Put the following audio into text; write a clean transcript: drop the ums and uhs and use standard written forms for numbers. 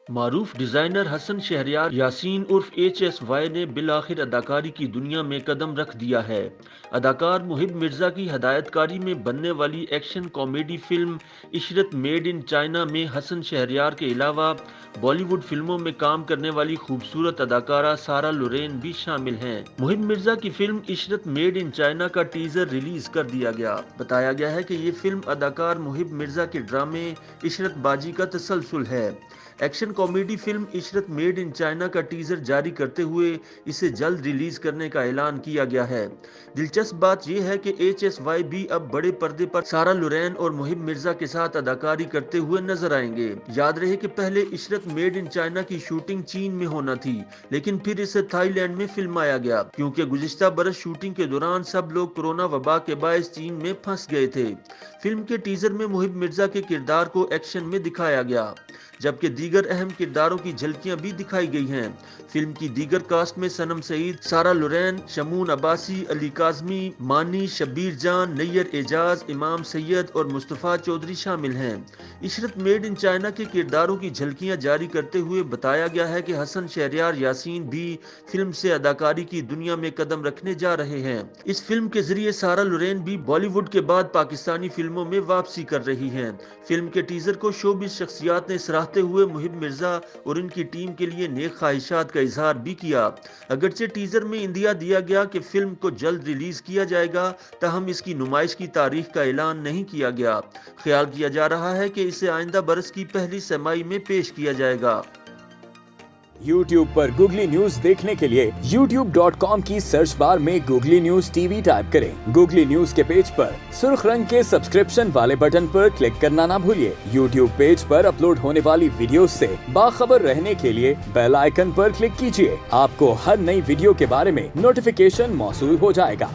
معروف ڈیزائنر حسن شہریار یاسین عرف HSY نے بالآخر اداکاری کی دنیا میں قدم رکھ دیا ہے۔ اداکار محب مرزا کی ہدایت کاری میں بننے والی action comedy film Ishrat made in China میں حسن شہریار کے علاوہ بالی ووڈ فلموں میں کام کرنے والی خوبصورت اداکارہ سارہ لورین بھی شامل ہیں۔ محب مرزا کی film Ishrat made in China کا ٹیزر ریلیز کر دیا گیا۔ بتایا گیا ہے کہ یہ فلم اداکار محب مرزا کے ڈرامے عشرت باجی کا تسلسل ہے۔ Action comedy film Ishrat made in China کا ٹیزر جاری کرتے ہوئے اسے جلد ریلیز کرنے کا اعلان کیا گیا ہے۔ دلچسپ بات یہ ہے کہ HSY بھی اب بڑے پردے پر سارہ لورین اور محب مرزا کے ساتھ اداکاری کرتے ہوئے نظر آئیں گے۔ یاد رہے کہ پہلے عشرت میڈ ان چائنا کی شوٹنگ چین میں ہونا تھی، لیکن پھر اسے تھائی لینڈ میں فلمایا گیا کیونکہ گزشتہ برس شوٹنگ کے دوران سب لوگ کورونا وبا کے باعث چین میں پھنس گئے تھے۔ فلم کے ٹیزر میں محب مرزا کے کردار کو ایکشن میں دکھایا گیا، جبکہ دیگر اہم کرداروں کی جھلکیاں بھی دکھائی گئی ہیں۔ فلم کی دیگر کاسٹ میں صنم سعید، سارہ لورین، شمون عباسی، علی کاظمی، مانی، شبیر جان، نیّر اعجاز، امام سید اور مصطفیٰ چودھری شامل ہیں۔ عشرت میڈ ان چائنا کے کرداروں کی جھلکیاں جاری کرتے ہوئے بتایا گیا ہے کہ حسن شہریار یاسین بھی فلم سے اداکاری کی دنیا میں قدم رکھنے جا رہے ہیں۔ اس فلم کے ذریعے سارہ لورین بھی بالی ووڈ کے بعد پاکستانی فلموں میں واپسی کر رہی ہیں۔ فلم کے ٹیزر کو شوبز شخصیات نے سراہتے ہوئے محب مرزا اور ان کی ٹیم کے لیے نیک خواہشات کا اظہار بھی کیا۔ اگرچہ ٹیزر میں اندیا دیا گیا کہ فلم کو جلد ریلیز کیا جائے گا، تاہم اس کی نمائش کی تاریخ کا اعلان نہیں کیا گیا۔ خیال کیا جا رہا ہے کہ اسے آئندہ برس کی پہلی سہ-ماہی میں پیش کیا جائے گا۔ YouTube پر گوگلی نیوز دیکھنے کے لیے youtube.com کی سرچ بار میں گوگلی نیوز TV ٹائپ کریں۔ گوگلی نیوز کے پیج پر سرخ رنگ کے سبسکرپشن والے بٹن پر کلک کرنا نہ بھولیے۔ YouTube پیج پر اپلوڈ ہونے والی ویڈیوز سے باخبر رہنے کے لیے بیل آئیکن پر کلک کیجیے۔ آپ کو ہر نئی ویڈیو کے بارے میں نوٹیفیکیشن موصول ہو جائے گا۔